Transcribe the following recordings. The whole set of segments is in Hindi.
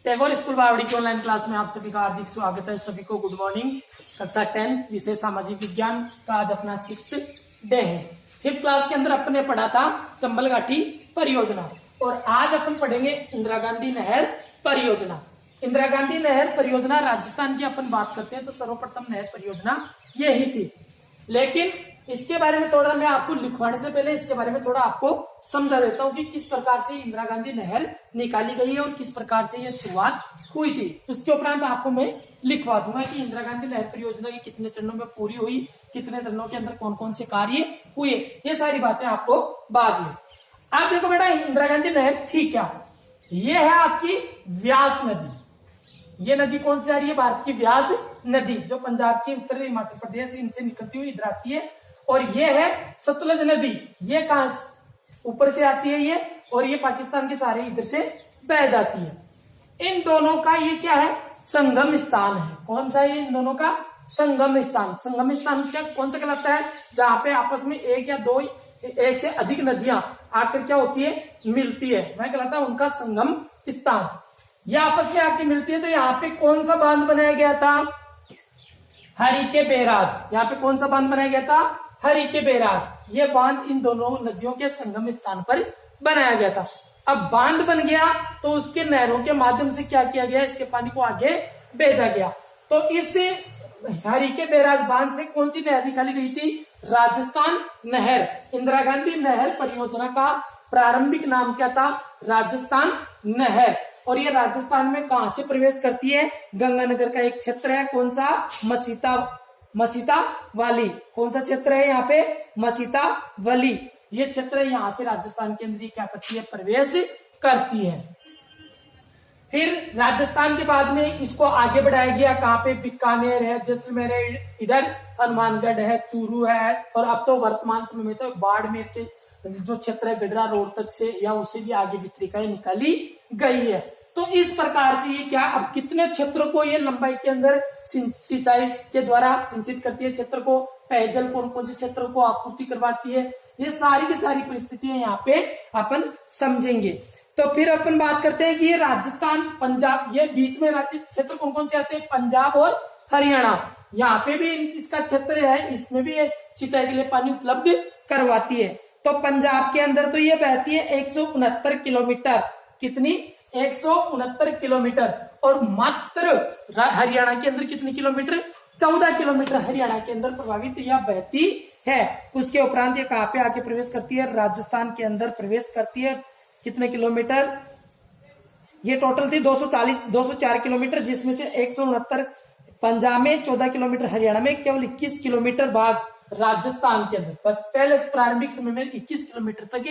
टैगोर स्कूल बावड़ी की ऑनलाइन क्लास में आप सभी का हार्दिक स्वागत है। सभी को गुड मॉर्निंग। कक्षा 10 विषय सामाजिक विज्ञान का आज अपना 6th डे है। 5th क्लास के अंदर अपन ने पढ़ा था चंबल घाटी परियोजना और आज अपन पढ़ेंगे इंदिरा गांधी नहर परियोजना। इंदिरा गांधी नहर परियोजना राजस्थान की अपन बात करते हैं तो सर्वप्रथम नहर परियोजना यही थी, लेकिन इसके बारे में थोड़ा मैं आपको लिखवाने से पहले इसके बारे में थोड़ा आपको समझा देता हूँ कि किस प्रकार से इंदिरा गांधी नहर निकाली गई है और किस प्रकार से ये शुरुआत हुई थी। उसके उपरांत आपको मैं लिखवा दूंगा कि इंदिरा गांधी नहर परियोजना की कितने चरणों में पूरी हुई, कितने चरणों के अंदर कौन कौन से कार्य हुए, ये सारी बातें आपको बाद में। आप देखो बेटा, इंदिरा गांधी नहर थी क्या? ये है आपकी व्यास नदी। ये नदी कौन सी आ रही है? भारत की व्यास नदी, जो पंजाब की उत्तरी हिमाचल प्रदेश इनसे निकलती हुई इधर आती है। और ये है सतलुज नदी, ये कहां ऊपर से आती है ये, और ये पाकिस्तान के सारे इधर से बह जाती है। इन दोनों का ये क्या है? संगम स्थान है। कौन सा है इन दोनों का? संगम स्थान। संगम स्थान क्या कौन सा कहलाता है? जहां पे आपस में एक या दो, एक से अधिक नदियां आकर क्या होती है? मिलती है, वह कहलाता है उनका संगम स्थान। यह आपस में आके मिलती है। तो यहाँ पे कौन सा बांध बनाया गया था? हरिके बैराज। यहाँ पे कौन सा बांध बनाया गया था? हरिके बैराज। ये बांध इन दोनों नदियों के संगम स्थान पर बनाया गया था। अब बांध बन गया तो उसके नहरों के माध्यम से क्या किया गया? इसके पानी को आगे भेजा गया। तो इस हरिके बैराज बांध से कौन सी नहर निकाली गई थी? राजस्थान नहर। इंदिरा गांधी नहर परियोजना का प्रारंभिक नाम क्या था? राजस्थान नहर। और ये राजस्थान में कहां से प्रवेश करती है? गंगानगर का एक क्षेत्र है, कौन सा? मसीता वाली। कौन सा क्षेत्र है यहाँ पे? मसीता वाली। ये क्षेत्र है, यहाँ से राजस्थान के अंदर क्या करती है? प्रवेश करती है। फिर राजस्थान के बाद में इसको आगे बढ़ाया गया। कहाँ पे? बीकानेर है, जैसलमेर है, इधर हनुमानगढ़ है, चूरू है, और अब तो वर्तमान समय में तो बाड़मेर के जो क्षेत्र है गडरा रोड तक से या उससे भी आगे वितरिकाएं निकाली गई है। तो इस प्रकार से ये क्या, अब कितने क्षेत्र को ये लंबाई के अंदर सिंचाई के द्वारा सिंचित करती है? क्षेत्र को पेयजल कौन कौन से क्षेत्रों को आपूर्ति करवाती है? ये सारी की सारी परिस्थितियां यहाँ पे अपन समझेंगे। तो फिर अपन बात करते हैं कि ये राजस्थान, पंजाब, ये बीच में राज्य क्षेत्र कौन कौन से आते हैं? पंजाब और हरियाणा। यहाँ पे भी इसका क्षेत्र है, इसमें भी ये सिंचाई के लिए पानी उपलब्ध करवाती है। तो पंजाब के अंदर तो ये बहती है 169 किलोमीटर। कितनी? 169 किलोमीटर। और मात्र हरियाणा के अंदर कितने किलोमीटर? 14 किलोमीटर हरियाणा के अंदर प्रभावित यह बहती है। उसके उपरांत ये कहां पे आके प्रवेश करती है? राजस्थान के अंदर प्रवेश करती है। कितने किलोमीटर? ये टोटल थी 204 किलोमीटर, जिसमें से 169 पंजाब में, 14 किलोमीटर हरियाणा में, केवल 21 किलोमीटर भाग राजस्थान के अंदर। बस पहले प्रारंभिक समय में 21 किलोमीटर तक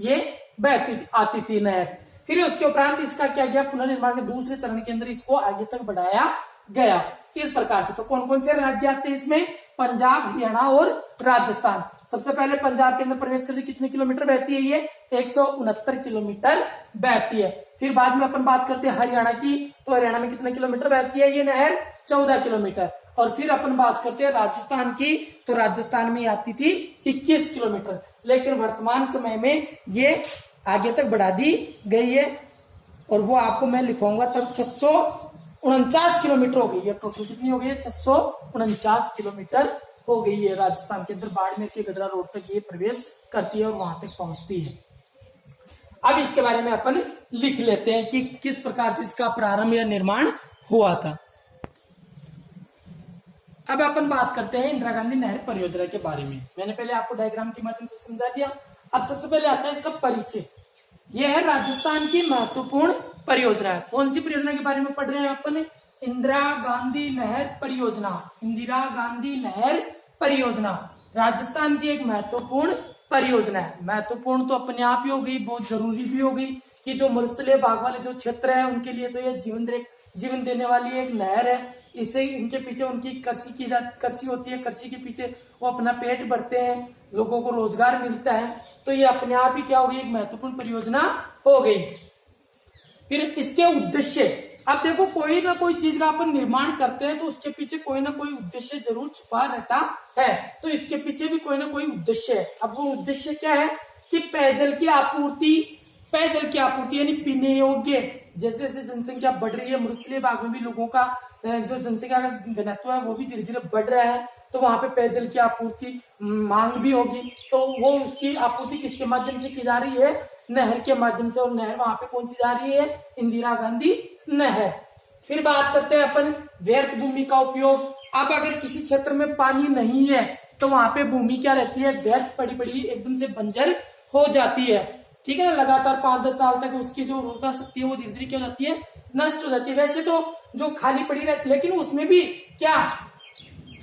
ये बहती आती थी नहर। फिर उसके उपरांत इसका क्या गया? पुनर्निर्माण के दूसरे चरण के अंदर इसको आगे तक बढ़ाया गया। इस प्रकार से तो कौन कौन से राज्य आते हैं इसमें? पंजाब, हरियाणा और राजस्थान। सबसे पहले पंजाब के अंदर प्रवेश करके कितने किलोमीटर बहती है? ये 169 किलोमीटर बहती है। फिर बाद में अपन बात करते हैं हरियाणा की, तो हरियाणा में कितने किलोमीटर बहती है ये नहर? 14 किलोमीटर। और फिर अपन बात करते हैं राजस्थान की, तो राजस्थान में आती थी 21 किलोमीटर, लेकिन वर्तमान समय में ये आगे तक बढ़ा दी गई है। और वो आपको मैं लिखवाऊंगा तब 649 किलोमीटर हो गई है। टोटल कितनी हो गई है? 649 किलोमीटर हो गई है। राजस्थान के अंदर बाड़मेर के गडरा रोड तक ये प्रवेश करती है और वहां तक पहुंचती है। अब इसके बारे में अपन लिख लेते हैं कि किस प्रकार से इसका प्रारंभ या निर्माण हुआ था। अब अपन बात करते हैं इंदिरा गांधी नहर परियोजना के बारे में। मैंने पहले आपको डायग्राम के माध्यम से समझा दिया। अब सबसे पहले आता है इसका परिचय। यह है राजस्थान की महत्वपूर्ण परियोजना है। कौन सी परियोजना के बारे में पढ़ रहे हैं अपन? इंदिरा गांधी नहर परियोजना। इंदिरा गांधी नहर परियोजना राजस्थान की एक महत्वपूर्ण परियोजना है। महत्वपूर्ण तो अपने आप ही हो गई, बहुत जरूरी भी हो गई कि जो मरुस्थलीय भाग वाले जो क्षेत्र है उनके लिए तो यह जीवन देने वाली एक नहर है। इससे इनके पीछे उनकी कृषि होती है। कृषि के पीछे वो अपना पेट भरते हैं, लोगों को रोजगार मिलता है। तो ये अपने आप ही क्या हो गई? एक महत्वपूर्ण परियोजना हो गई। फिर इसके उद्देश्य, अब देखो कोई ना कोई चीज का अपन निर्माण करते हैं तो उसके पीछे कोई ना कोई उद्देश्य जरूर छुपा रहता है। तो इसके पीछे भी कोई ना कोई उद्देश्य है। अब वो उद्देश्य क्या है? कि पेयजल की आपूर्ति यानी पीने योग्य जैसे जैसे जनसंख्या बढ़ रही है, मरुस्थलीय भाग में भी लोगों का जो जनसंख्या का घनत्व है वो भी धीरे धीरे बढ़ रहा है, तो वहां पे पेयजल की आपूर्ति मांग भी होगी, तो वो उसकी आपूर्ति किसके माध्यम से की जा रही है? नहर के माध्यम से। और नहर वहां पे कौन सी जा रही है? इंदिरा गांधी नहर। फिर बात करते हैं अपन व्यर्थ भूमि का उपयोग। अब अगर किसी क्षेत्र में पानी नहीं है तो वहां पे भूमि क्या रहती है? व्यर्थ पड़ी पड़ी एकदम से बंजर हो जाती है, ठीक है ना। लगातार 5-10 साल तक उसकी जो उर्वरता शक्ति है वो धीरे धीरे क्या हो जाती है? नष्ट हो जाती है। वैसे तो जो खाली पड़ी रहती है, लेकिन उसमें भी क्या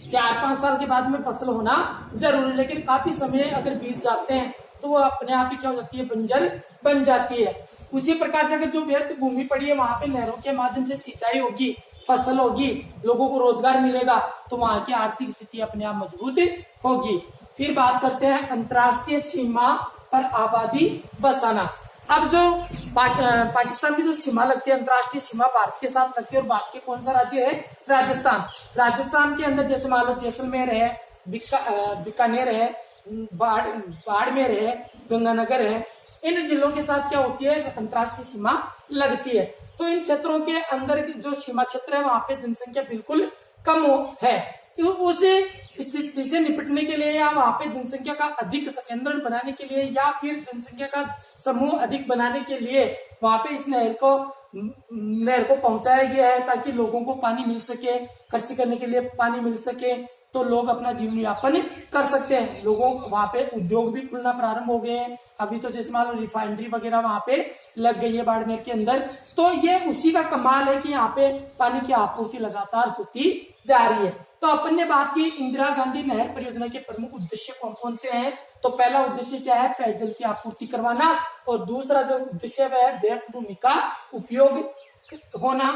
4-5 साल के बाद में फसल होना जरूरी है, लेकिन काफी समय अगर बीत जाते हैं तो वो अपने आप ही क्या हो जाती है? बंजर बन जाती है। उसी प्रकार से अगर जो व्यर्थ भूमि पड़ी है वहां पे नहरों के माध्यम से सिंचाई होगी, फसल होगी, लोगों को रोजगार मिलेगा, तो वहां की आर्थिक स्थिति अपने आप मजबूत होगी। फिर बात करते हैं अंतर्राष्ट्रीय सीमा पर आबादी बसाना। अब जो पाकिस्तान की जो सीमा लगती है, अंतर्राष्ट्रीय सीमा भारत के साथ लगती है, और भारत के कौन सा राज्य है? राजस्थान। राजस्थान के अंदर जैसे मान लो जैसलमेर है, बीकानेर है, बाड़मेर है, गंगानगर है, इन जिलों के साथ क्या होती है? अंतर्राष्ट्रीय सीमा लगती है। तो इन क्षेत्रों के अंदर जो सीमा क्षेत्र है वहां पे जनसंख्या बिल्कुल कम है, तो उस स्थिति से निपटने के लिए या वहां पे जनसंख्या का अधिक संकेंद्रण बनाने के लिए या फिर जनसंख्या का समूह अधिक बनाने के लिए वहां पे इस नहर को पहुंचाया गया है, ताकि लोगों को पानी मिल सके, कृषि करने के लिए पानी मिल सके, तो लोग अपना जीवन यापन कर सकते हैं। लोगों वहां पे उद्योग भी खुलना प्रारंभ हो गए हैं। अभी तो जैसे मान लो रिफाइनरी वगैरह वहां पे लग गई है बाड़मेर के अंदर, तो ये उसी का कमाल है कि यहाँ पे पानी की आपूर्ति लगातार होती जा रही है। तो अपन ने बात की इंदिरा गांधी नहर परियोजना के प्रमुख उद्देश्य कौन कौन से हैं। तो पहला उद्देश्य क्या है? पेयजल की आपूर्ति करवाना, और दूसरा जो उद्देश्य है व्यर्थ भूमि का उपयोग होना,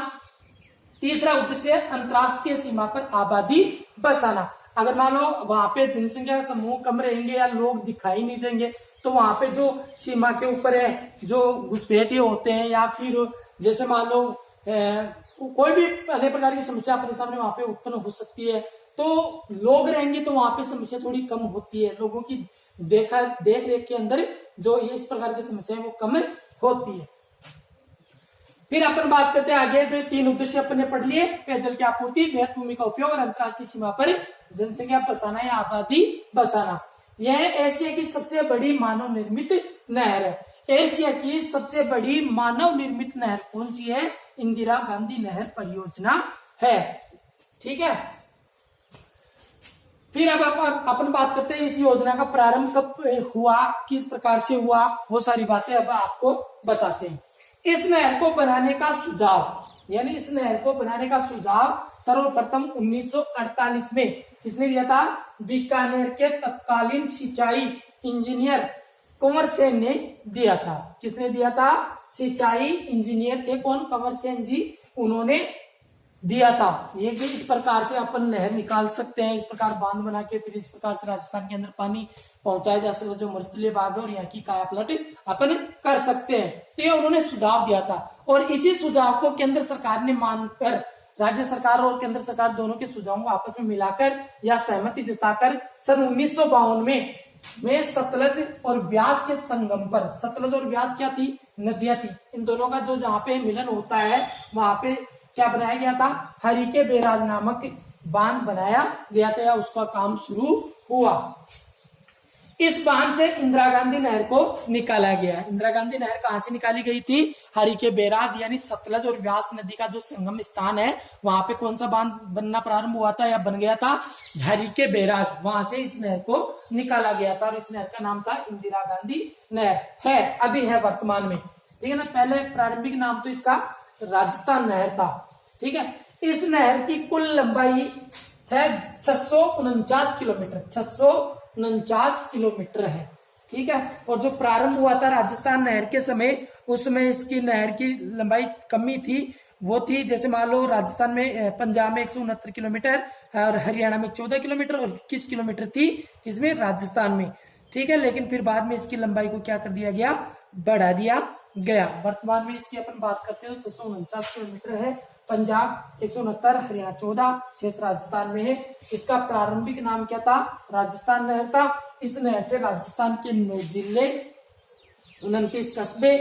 तीसरा उद्देश्य अंतर्राष्ट्रीय सीमा पर आबादी बसाना। अगर मान लो वहां पे जनसंख्या का समूह कम रहेंगे या लोग दिखाई नहीं देंगे, तो वहां पे जो सीमा के ऊपर है जो घुसपैठिए होते हैं, या फिर जैसे मान लो कोई भी अन्य प्रकार की समस्या अपने सामने वहां पे उत्पन्न हो सकती है, तो लोग रहेंगे तो वहां पे समस्या थोड़ी कम होती है। लोगों की देख रेख के अंदर जो इस प्रकार की समस्या है वो कम होती है। फिर अपन बात करते हैं आगे, जो 3 उद्देश्य अपन ने पढ़ लिए, पेयजल की आपूर्ति, व्यर्थ भूमि का उपयोग और अंतर्राष्ट्रीय सीमा पर जनसंख्या बसाना या आबादी बसाना। यह एशिया की सबसे बड़ी मानव निर्मित नहर है। एशिया की सबसे बड़ी मानव निर्मित नहर कौन सी है? इंदिरा गांधी नहर परियोजना है, ठीक है। फिर अब अपन बात करते हैं इस योजना का प्रारंभ कब हुआ, किस प्रकार से हुआ, वो सारी बातें अब आपको बताते हैं। इस नहर को बनाने का सुझाव, यानी इस नहर को बनाने का सुझाव सर्वप्रथम 1948 में किसने दिया था? बीकानेर के तत्कालीन सिंचाई इंजीनियर कंवर सेन ने दिया था। किसने दिया था? सिंचाई इंजीनियर थे कौन? कंवर सेन जी, उन्होंने दिया था। ये कि इस प्रकार से अपन नहर निकाल सकते हैं, इस प्रकार बांध बना के फिर इस प्रकार से राजस्थान के अंदर पानी पहुंचाया जा सकता है, जो मरुस्थलीय भाग है, और यहाँ की काया पलट अपन कर सकते हैं। तो ये उन्होंने सुझाव दिया था, और इसी सुझाव को केंद्र सरकार ने मानकर, राज्य सरकार और केंद्र सरकार दोनों के सुझावों को आपस में मिलाकर या सहमति जताकर सन 1952 में सतलज और व्यास के संगम पर, सतलज और व्यास क्या थी? नदियां थी। इन दोनों का जो जहाँ पे मिलन होता है वहां पे क्या बनाया गया था? हरिके बैराज नामक बांध बनाया गया था, या उसका काम शुरू हुआ। इस बांध से इंदिरा गांधी नहर को निकाला गया। इंदिरा गांधी नहर कहां से निकाली गई थी? हरिके बैराज, यानी सतलज और व्यास नदी का जो संगम स्थान है वहां पे कौन सा बांध बनना प्रारंभ हुआ था या बन गया था? हरिके बैराज, वहां से इस नहर को निकाला गया था, और इस नहर का नाम था इंदिरा गांधी नहर। है अभी है वर्तमान में, ठीक है ना। पहले प्रारंभिक नाम तो इसका राजस्थान नहर था, ठीक है। इस नहर की कुल लंबाई 649 किलोमीटर, 649 किलोमीटर है, ठीक है। और जो प्रारंभ हुआ था राजस्थान नहर के समय, उसमें इसकी नहर की लंबाई कमी थी, वो थी जैसे मान लो राजस्थान में, पंजाब में 169 किलोमीटर और हरियाणा में 14 किलोमीटर और 21 किलोमीटर थी इसमें राजस्थान में, ठीक है। लेकिन फिर बाद में इसकी लंबाई को क्या कर दिया गया? बढ़ा दिया गया। वर्तमान में इसकी अपन बात करते हैं तो 649 किलोमीटर है। पंजाब 169, हरियाणा 14, शेष राजस्थान में है। इसका प्रारंभिक नाम क्या था? राजस्थान नहर था। इस नहर से राजस्थान के 9 जिले 29 कस्बे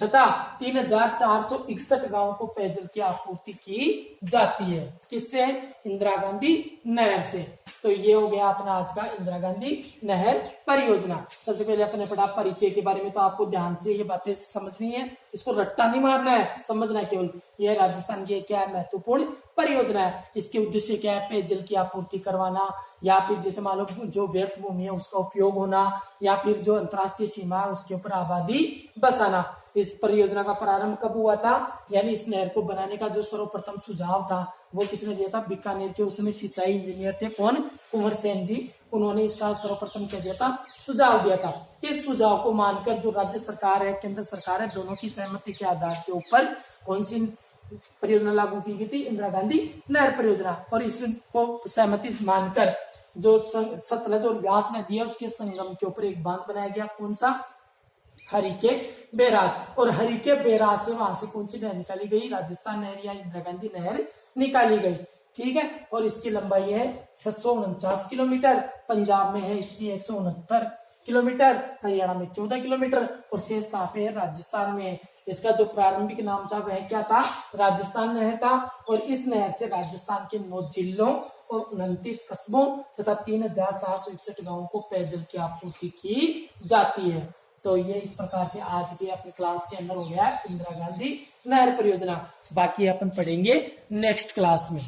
तथा 3461 गांवों को पेयजल की आपूर्ति की जाती है। किससे? इंदिरा गांधी नहर से। तो ये हो गया अपना आज का इंदिरा गांधी नहर परियोजना। सबसे पहले अपने पढ़ा परिचय के बारे में, तो आपको ध्यान से ये बातें समझनी है, इसको रट्टा नहीं मारना है, समझना है केवल। यह राजस्थान की क्या है, महत्वपूर्ण परियोजना है। इसके उद्देश्य क्या है? पेयजल की आपूर्ति करवाना, या फिर जैसे मान लो जो व्यर्थ भूमि है उसका उपयोग होना, या फिर जो अंतर्राष्ट्रीय सीमा है उसके ऊपर आबादी बसाना। इस परियोजना का प्रारंभ कब हुआ था? यानी इस नहर को बनाने का जो सर्वप्रथम सुझाव था वो किसने दिया था? बीकानेर के उसमें सिंचाई इंजीनियर थे, कौन? कुंवर सेन जी। उन्होंने इसका सर्वप्रथम क्या दिया था? सुझाव दिया था। इस सुझाव को मानकर जो राज्य सरकार है, केंद्र सरकार है, दोनों की सहमति के आधार के ऊपर कौन सी परियोजना लागू की गई थी? इंदिरा गांधी नहर परियोजना। और इसको सहमति मानकर जो सतलज और व्यास नदी है उसके संगम के ऊपर एक बांध बनाया गया। कौन सा? हरिके बैराज। और हरिके बैराज से वहां से कौन सी नहर निकाली गई? राजस्थान नहर या इंदिरा गांधी नहर निकाली गई। ठीक है। और इसकी लंबाई है 649 किलोमीटर, पंजाब में है इसकी 169 किलोमीटर, हरियाणा में 14 किलोमीटर, और शेष कहाँ पे है? राजस्थान में। इसका जो प्रारंभिक नाम था वह क्या था? राजस्थान नहर था। और इस नहर से राजस्थान के 9 जिलों और 29 कस्बों तथा 3461 गांवों को पेयजल की आपूर्ति की जाती है। तो ये इस प्रकार से आज के अपनी क्लास के अंदर हो गया इंदिरा गांधी नहर परियोजना। बाकी अपन पढ़ेंगे नेक्स्ट क्लास में।